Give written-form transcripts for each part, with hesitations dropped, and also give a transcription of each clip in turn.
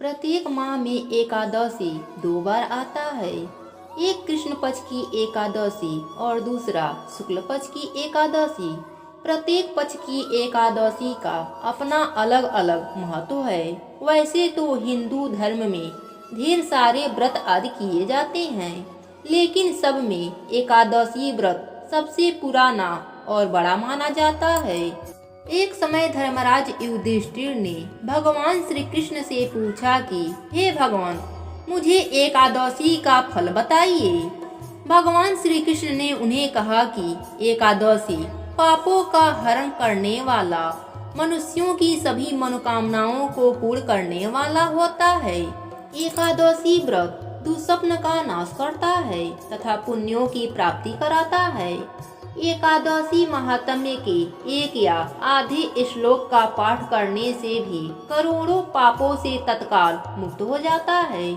प्रत्येक माह में एकादशी 2 बार आता है। एक कृष्ण पक्ष की एकादशी और दूसरा शुक्ल पक्ष की एकादशी। प्रत्येक पक्ष की एकादशी का अपना अलग अलग महत्व है। वैसे तो हिंदू धर्म में ढेर सारे व्रत आदि किए जाते हैं, लेकिन सब में एकादशी व्रत सबसे पुराना और बड़ा माना जाता है। एक समय धर्मराज युधिष्ठिर ने भगवान श्री कृष्ण से पूछा कि हे भगवान, मुझे एकादशी का फल बताइए। भगवान श्री कृष्ण ने उन्हें कहा कि एकादशी पापों का हरण करने वाला, मनुष्यों की सभी मनोकामनाओं को पूर्ण करने वाला होता है। एकादशी व्रत दुःस्वप्न का नाश करता है तथा पुण्यों की प्राप्ति कराता है। एकादशी महात्म्य के एक या आधे श्लोक का पाठ करने से भी करोड़ों पापों से तत्काल मुक्त हो जाता है।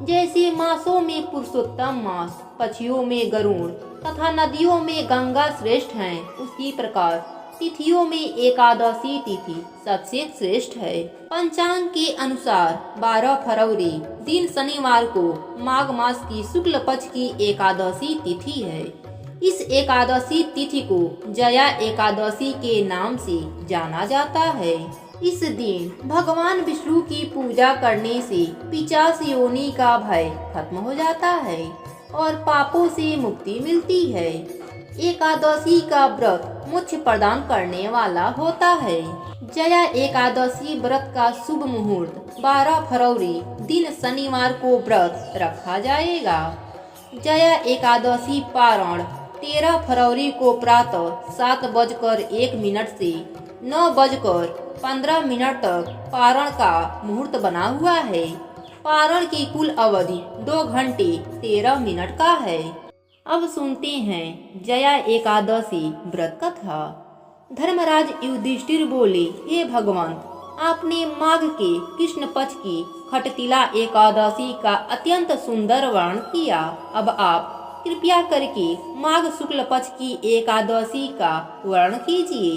जैसे मासों में पुरुषोत्तम मास, पक्षियों में गरुड़ तथा नदियों में गंगा श्रेष्ठ हैं, उसी प्रकार तिथियों में एकादशी तिथि सबसे श्रेष्ठ है। पंचांग के अनुसार 12 फरवरी दिन शनिवार को माघ मास की शुक्ल पक्ष की एकादशी तिथि है। इस एकादशी तिथि को जया एकादशी के नाम से जाना जाता है। इस दिन भगवान विष्णु की पूजा करने से पिशाच योनि का भय खत्म हो जाता है और पापों से मुक्ति मिलती है। एकादशी का व्रत मोक्ष प्रदान करने वाला होता है। जया एकादशी व्रत का शुभ मुहूर्त 12 फरवरी दिन शनिवार को व्रत रखा जाएगा। जया एकादशी पारण 13 फरवरी को प्रातः 7:01 से 9:15 तक पारण का मुहूर्त बना हुआ है। पारण की कुल अवधि 2 घंटे 13 मिनट का है। अब सुनते हैं जया एकादशी व्रत कथा। धर्मराज युधिष्ठिर बोले, हे भगवान, आपने माघ के कृष्ण पक्ष की खटतिला एकादशी का अत्यंत सुंदर वर्णन किया। अब आप कृपया करके माघ शुक्ल पक्ष की एकादशी का वर्णन कीजिए।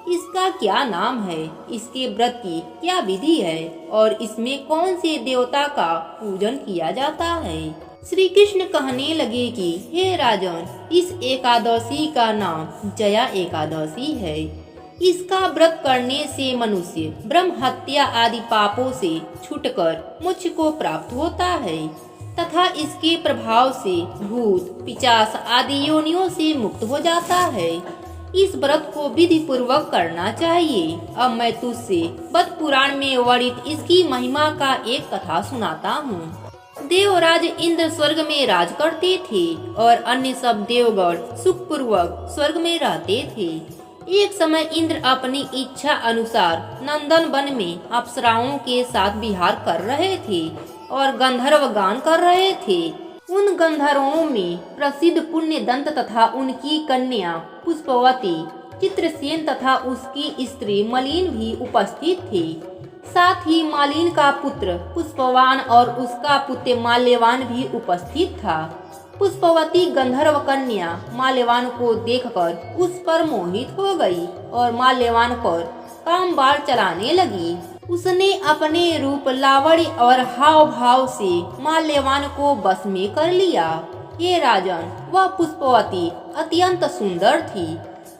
इसका क्या नाम है, इसके व्रत की क्या विधि है और इसमें कौन से देवता का पूजन किया जाता है। श्री कृष्ण कहने लगे कि हे राजन, इस एकादशी का नाम जया एकादशी है। इसका व्रत करने से मनुष्य ब्रह्म हत्या आदि पापों से छूटकर मोक्ष को प्राप्त होता है तथा इसके प्रभाव से भूत, पिशाच आदि योनियों से मुक्त हो जाता है। इस व्रत को विधि पूर्वक करना चाहिए। अब मैं तुझसे बद्ध पुराण में वर्णित इसकी महिमा का एक कथा सुनाता हूँ। देवराज इंद्र स्वर्ग में राज करते थे और अन्य सब देवगण सुखपूर्वक स्वर्ग में रहते थे। एक समय इंद्र अपनी इच्छा अनुसार नंदन वन में अप्सराओं के साथ विहार कर रहे थे और गंधर्व गान कर रहे थे। उन गंधर्वों में प्रसिद्ध पुण्यदंत तथा उनकी कन्या पुष्पवती, चित्रसेन तथा उसकी स्त्री मलिन भी उपस्थित थे। साथ ही मालिन का पुत्र पुष्पवान और उसका पुत्र माल्यवान भी उपस्थित था। पुष्पवती गंधर्व कन्या माल्यवान को देखकर उस पर मोहित हो गई और माल्यवान पर काम बाण चलाने लगी। उसने अपने रूप, लावण्य और हाव भाव से माल्यवान को बस में कर लिया। हे राजन, वह पुष्पवती अत्यंत सुंदर थी।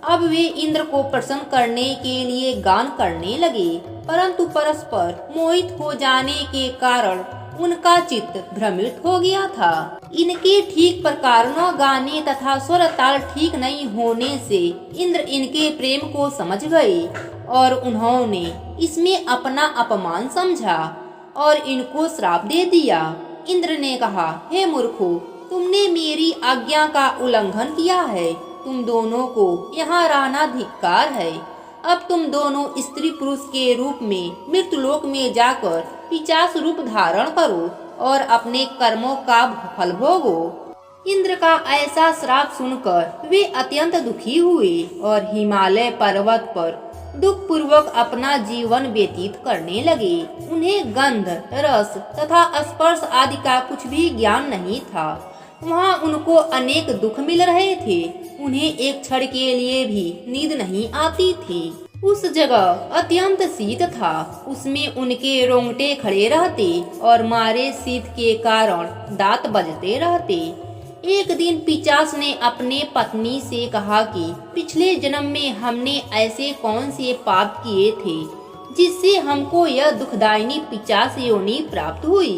अब वे इंद्र को प्रसन्न करने के लिए गान करने लगे, परंतु परस्पर मोहित हो जाने के कारण उनका चित्त भ्रमित हो गया था। इनके ठीक प्रकार न गाने तथा स्वर ताल ठीक नहीं होने से इंद्र इनके प्रेम को समझ गए और उन्होंने इसमें अपना अपमान समझा और इनको श्राप दे दिया। इंद्र ने कहा, हे मूर्खों, तुमने मेरी आज्ञा का उल्लंघन किया है। तुम दोनों को यहाँ रहना धिक्कार है। अब तुम दोनों स्त्री पुरुष के रूप में मृत्युलोक में जाकर पिशाच रूप धारण करो और अपने कर्मों का फल भोगो। इंद्र का ऐसा श्राप सुनकर वे अत्यंत दुखी हुए और हिमालय पर्वत पर दुख पूर्वक अपना जीवन व्यतीत करने लगे। उन्हें गंध, रस तथा स्पर्श आदि का कुछ भी ज्ञान नहीं था। वहाँ उनको अनेक दुख मिल रहे थे। उन्हें एक क्षण के लिए भी नींद नहीं आती थी। उस जगह अत्यंत शीत था। उसमें उनके रोंगटे खड़े रहते और मारे शीत के कारण दांत बजते रहते। एक दिन पिशाच ने अपने पत्नी से कहा कि पिछले जन्म में हमने ऐसे कौन से पाप किए थे जिससे हमको यह दुखदायिनी पिशाच योनि प्राप्त हुई।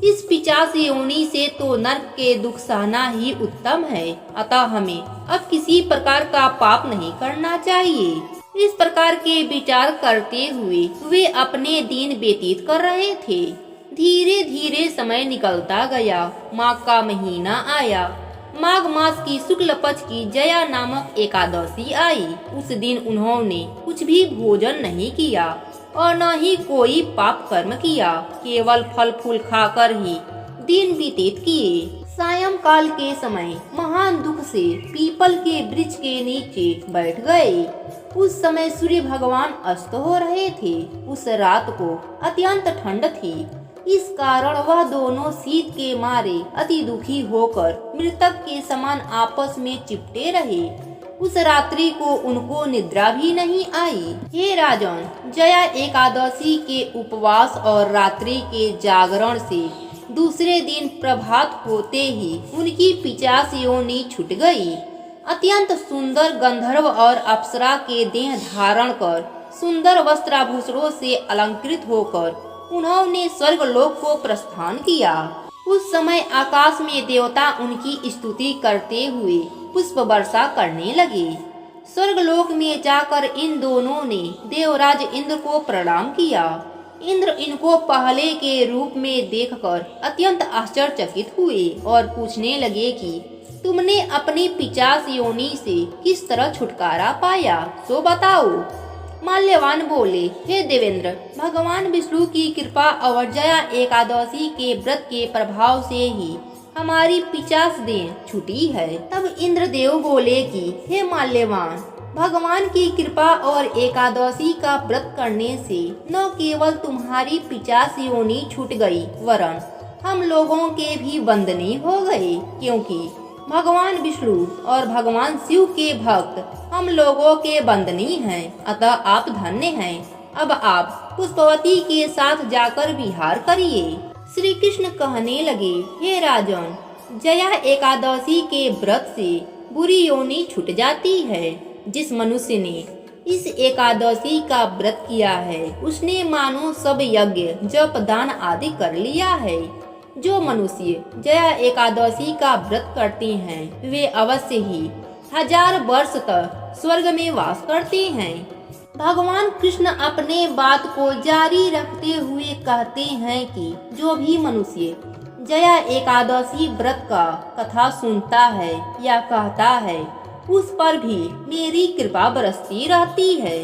इस पिशाच योनि से तो नरक के दुख सहना ही उत्तम है, अतः हमें अब किसी प्रकार का पाप नहीं करना चाहिए। इस प्रकार के विचार करते हुए वे अपने दिन व्यतीत कर रहे थे। धीरे धीरे समय निकलता गया। माघ का महीना आया। माघ मास की शुक्ल पक्ष की जया नामक एकादशी आई। उस दिन उन्होंने कुछ भी भोजन नहीं किया और न ही कोई पाप कर्म किया, केवल फल फूल खाकर ही दिन व्यतीत किए। सायंकाल के समय महान दुख से पीपल के वृक्ष के नीचे बैठ गए। उस समय सूर्य भगवान अस्त हो रहे थे। उस रात को अत्यंत ठंड थी, इस कारण वह दोनों शीत के मारे अति दुखी होकर मृतक के समान आपस में चिपटे रहे। उस रात्रि को उनको निद्रा भी नहीं आई। हे राजन, जया एकादशी के उपवास और रात्रि के जागरण से दूसरे दिन प्रभात होते ही उनकी पिशाच योनि छूट गई। अत्यंत सुंदर गंधर्व और अप्सरा के देह धारण कर सुंदर वस्त्राभूषणों से अलंकृत होकर उन्होंने स्वर्ग लोक को प्रस्थान किया। उस समय आकाश में देवता उनकी स्तुति करते हुए पुष्प वर्षा करने लगे। स्वर्ग लोक में जाकर इन दोनों ने देवराज इंद्र को प्रणाम किया। इंद्र इनको पहले के रूप में देखकर अत्यंत आश्चर्यचकित हुए और पूछने लगे कि तुमने अपनी पिशाच योनि से किस तरह छुटकारा पाया, सो बताओ। माल्यवान बोले, हे देवेंद्र, भगवान विष्णु की कृपा और जया एकादशी के व्रत के प्रभाव से ही हमारी पिशाच देह छूटी है। तब इंद्रदेव बोले कि हे माल्यवान, भगवान की कृपा और एकादशी का व्रत करने से न केवल तुम्हारी पिशाच योनि छूट गई, वरन हम लोगों के भी बंधनी हो गए, क्योंकि भगवान विष्णु और भगवान शिव के भक्त हम लोगों के बंधनी हैं। अतः आप धन्य हैं। अब आप पुष्पवती के साथ जाकर विहार करिए। श्री कृष्ण कहने लगे, हे राजन, जया एकादशी के व्रत से बुरी योनि छूट जाती है। जिस मनुष्य ने इस एकादशी का व्रत किया है उसने मानो सब यज्ञ जप दान आदि कर लिया है। जो मनुष्य जया एकादशी का व्रत करते हैं वे अवश्य ही 1000 वर्ष तक स्वर्ग में वास करते हैं। भगवान कृष्ण अपने बात को जारी रखते हुए कहते हैं कि जो भी मनुष्य जया एकादशी व्रत का कथा सुनता है या कहता है उस पर भी मेरी कृपा बरसती रहती है।